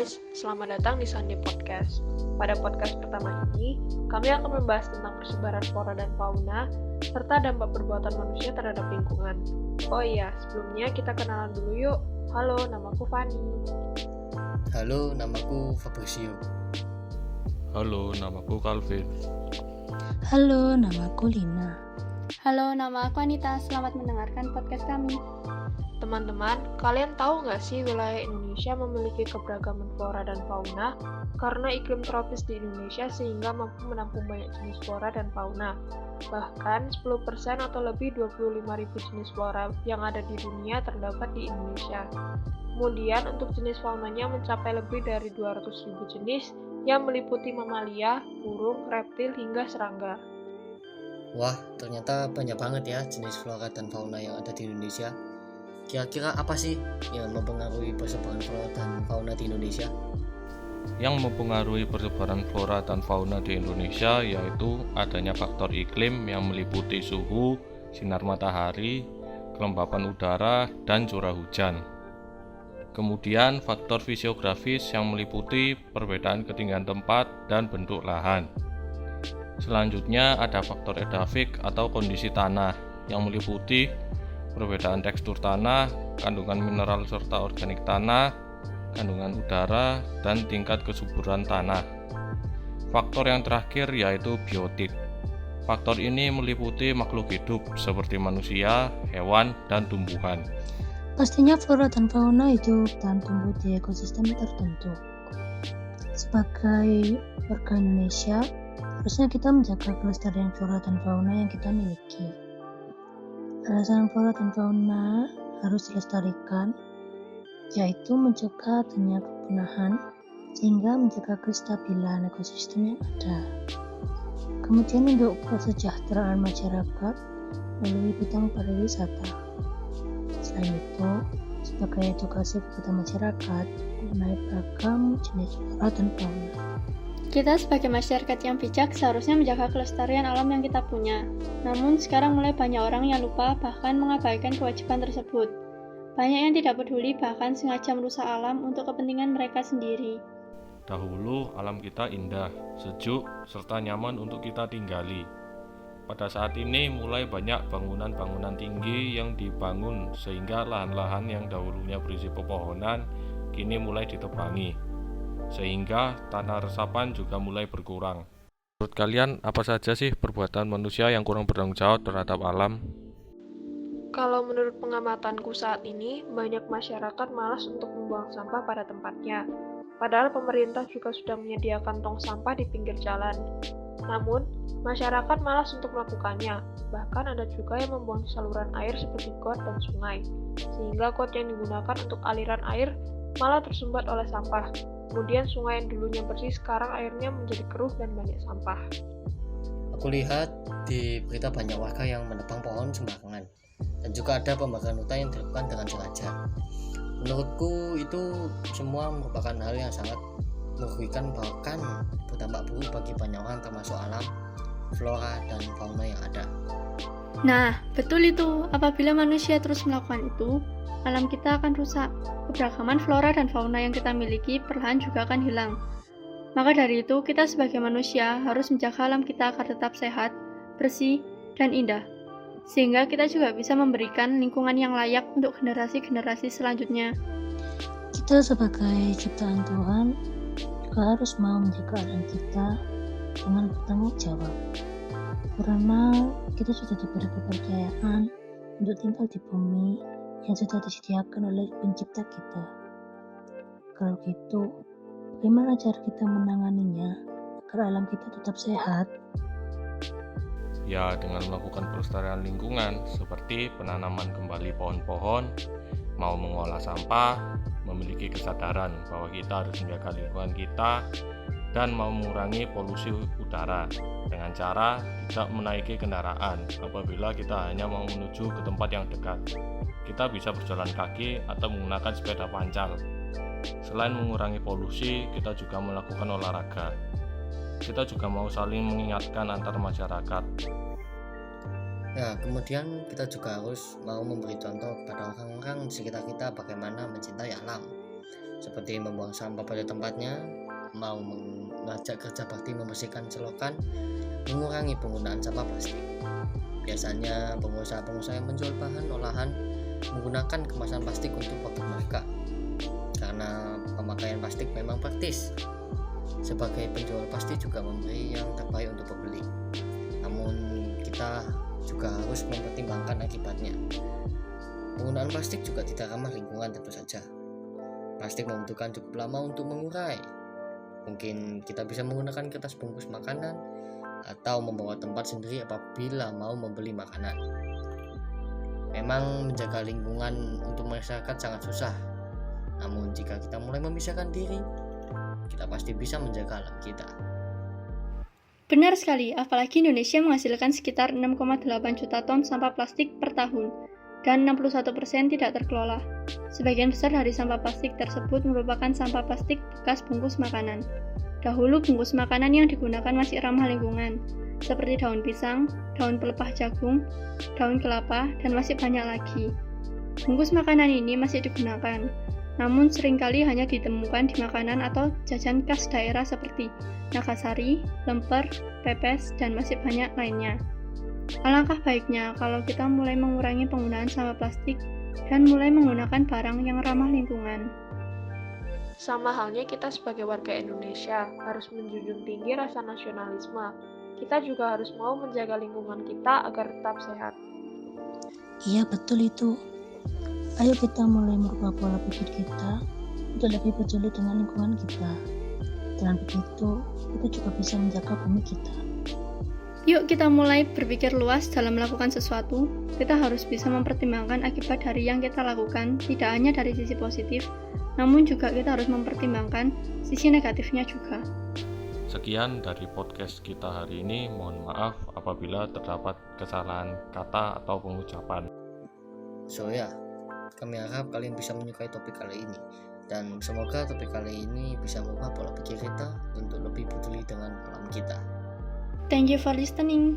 guys, selamat datang di Sandi Podcast. Pada podcast pertama ini, kami akan membahas tentang persebaran flora dan fauna, serta dampak perbuatan manusia terhadap lingkungan. Oh iya, sebelumnya kita kenalan dulu yuk. Halo, namaku Fani. Halo, namaku Fabrizio. Halo, namaku Calvin. Halo, namaku Lina. Halo, nama aku Anita. Selamat mendengarkan podcast kami. Teman-teman, kalian tahu nggak sih wilayah Indonesia memiliki keberagaman flora dan fauna? Karena iklim tropis di Indonesia sehingga mampu menampung banyak jenis flora dan fauna. Bahkan 10% atau lebih 25.000 jenis flora yang ada di dunia terdapat di Indonesia. Kemudian untuk jenis faunanya mencapai lebih dari 200.000 jenis yang meliputi mamalia, burung, reptil, hingga serangga. Wah, ternyata banyak banget ya jenis flora dan fauna yang ada di Indonesia. Kira-kira apa sih yang mempengaruhi persebaran flora dan fauna di Indonesia? Yang mempengaruhi persebaran flora dan fauna di Indonesia yaitu adanya faktor iklim yang meliputi suhu, sinar matahari, kelembapan udara, dan curah hujan. Kemudian faktor fisiografis yang meliputi perbedaan ketinggian tempat dan bentuk lahan. Selanjutnya ada faktor edafik atau kondisi tanah yang meliputi perbedaan tekstur tanah, kandungan mineral serta organik tanah, kandungan udara, dan tingkat kesuburan tanah. Faktor yang terakhir yaitu biotik. Faktor ini meliputi makhluk hidup seperti manusia, hewan, dan tumbuhan. Pastinya flora dan fauna hidup dan tumbuh di ekosistem tertentu. Sebagai warga Indonesia, harusnya kita menjaga kelestarian flora dan fauna yang kita miliki. Alasan flora dan fauna harus dilestarikan, yaitu mencegah adanya kepunahan sehingga menjaga kestabilan ekosistem yang ada. Kemudian untuk kesejahteraan masyarakat melalui bidang pariwisata. Selain itu, sebagai edukasi kepada masyarakat mengenai beragam jenis flora dan fauna. Kita sebagai masyarakat yang bijak seharusnya menjaga kelestarian alam yang kita punya. Namun sekarang mulai banyak orang yang lupa bahkan mengabaikan kewajiban tersebut. Banyak yang tidak peduli bahkan sengaja merusak alam untuk kepentingan mereka sendiri. Dahulu alam kita indah, sejuk, serta nyaman untuk kita tinggali. Pada saat ini mulai banyak bangunan-bangunan tinggi yang dibangun sehingga lahan-lahan yang dahulunya berisi pepohonan kini mulai ditebangi. Sehingga tanah resapan juga mulai berkurang. Menurut kalian, apa saja sih perbuatan manusia yang kurang bertanggung jawab terhadap alam? Kalau menurut pengamatanku saat ini, banyak masyarakat malas untuk membuang sampah pada tempatnya. Padahal pemerintah juga sudah menyediakan tong sampah di pinggir jalan. Namun, masyarakat malas untuk melakukannya. Bahkan ada juga yang membuang di saluran air seperti got dan sungai. Sehingga got yang digunakan untuk aliran air malah tersumbat oleh sampah. Kemudian sungai yang dulunya bersih sekarang airnya menjadi keruh dan banyak sampah. Aku lihat di berita banyak warga yang menebang pohon sembarangan. Dan juga ada pembakaran hutan yang dilakukan dengan sengaja. Menurutku itu semua merupakan hal yang sangat merugikan bahkan berdampak buruk bagi banyak orang termasuk alam, flora, dan fauna yang ada. Nah, betul itu. Apabila manusia terus melakukan itu, alam kita akan rusak. Keberagaman flora dan fauna yang kita miliki perlahan juga akan hilang. Maka dari itu, kita sebagai manusia harus menjaga alam kita agar tetap sehat, bersih, dan indah. Sehingga kita juga bisa memberikan lingkungan yang layak untuk generasi-generasi selanjutnya. Kita sebagai ciptaan Tuhan juga harus mau menjaga alam kita dengan bertanggung jawab. Karena kita sudah diberi kepercayaan untuk tinggal di bumi yang sudah disediakan oleh pencipta kita. Kalau gitu, bagaimana cara kita menanganinya agar alam kita tetap sehat? Ya, dengan melakukan pelestarian lingkungan seperti penanaman kembali pohon-pohon, mau mengolah sampah, memiliki kesadaran bahwa kita harus menjaga lingkungan kita, dan mau mengurangi polusi udara dengan cara tidak menaiki kendaraan apabila kita hanya mau menuju ke tempat yang dekat. Kita bisa berjalan kaki atau menggunakan sepeda pancal. Selain mengurangi polusi, kita juga melakukan olahraga. Kita juga mau saling mengingatkan antar masyarakat. Nah, kemudian kita juga harus mau memberi contoh kepada orang-orang di sekitar kita bagaimana mencintai alam. seperti membuang sampah pada tempatnya, mau mengajak kerja bakti membersihkan selokan, mengurangi penggunaan sampah plastik. Biasanya pengusaha-pengusaha yang menjual bahan olahan menggunakan kemasan plastik untuk produk mereka, karena pemakaian plastik memang praktis. Sebagai penjual pasti juga memberi yang terbaik untuk pembeli, namun kita juga harus mempertimbangkan akibatnya. Penggunaan plastik juga tidak ramah lingkungan tentu saja. Plastik membutuhkan cukup lama untuk mengurai. Mungkin kita bisa menggunakan kertas bungkus makanan atau membawa tempat sendiri apabila mau membeli makanan. Memang menjaga lingkungan untuk masyarakat sangat susah. Namun jika kita mulai memisahkan diri, kita pasti bisa menjaga alam kita. Benar sekali, apalagi Indonesia menghasilkan sekitar 6,8 juta ton sampah plastik per tahun, dan 61% tidak terkelola. Sebagian besar dari sampah plastik tersebut merupakan sampah plastik bekas bungkus makanan. Dahulu bungkus makanan yang digunakan masih ramah lingkungan, seperti daun pisang, daun pelepah jagung, daun kelapa, dan masih banyak lagi. Bungkus makanan ini masih digunakan, namun seringkali hanya ditemukan di makanan atau jajan khas daerah seperti Nagasari, lemper, pepes, dan masih banyak lainnya. Alangkah baiknya kalau kita mulai mengurangi penggunaan sampah plastik dan mulai menggunakan barang yang ramah lingkungan. Sama halnya kita sebagai warga Indonesia harus menjunjung tinggi rasa nasionalisme. Kita juga harus mau menjaga lingkungan kita agar tetap sehat. Iya, betul itu. Ayo kita mulai merubah pola pikir kita untuk lebih peduli dengan lingkungan kita. Dengan begitu, kita juga bisa menjaga bumi kita. Yuk kita mulai berpikir luas dalam melakukan sesuatu. Kita harus bisa mempertimbangkan akibat dari yang kita lakukan, tidak hanya dari sisi positif, namun juga kita harus mempertimbangkan sisi negatifnya juga. Sekian dari podcast kita hari ini. Mohon maaf apabila terdapat kesalahan kata atau pengucapan. So ya, kami harap kalian bisa menyukai topik kali ini. Dan semoga topik kali ini bisa mengubah pola pikir kita untuk lebih peduli dengan alam kita. Thank you for listening.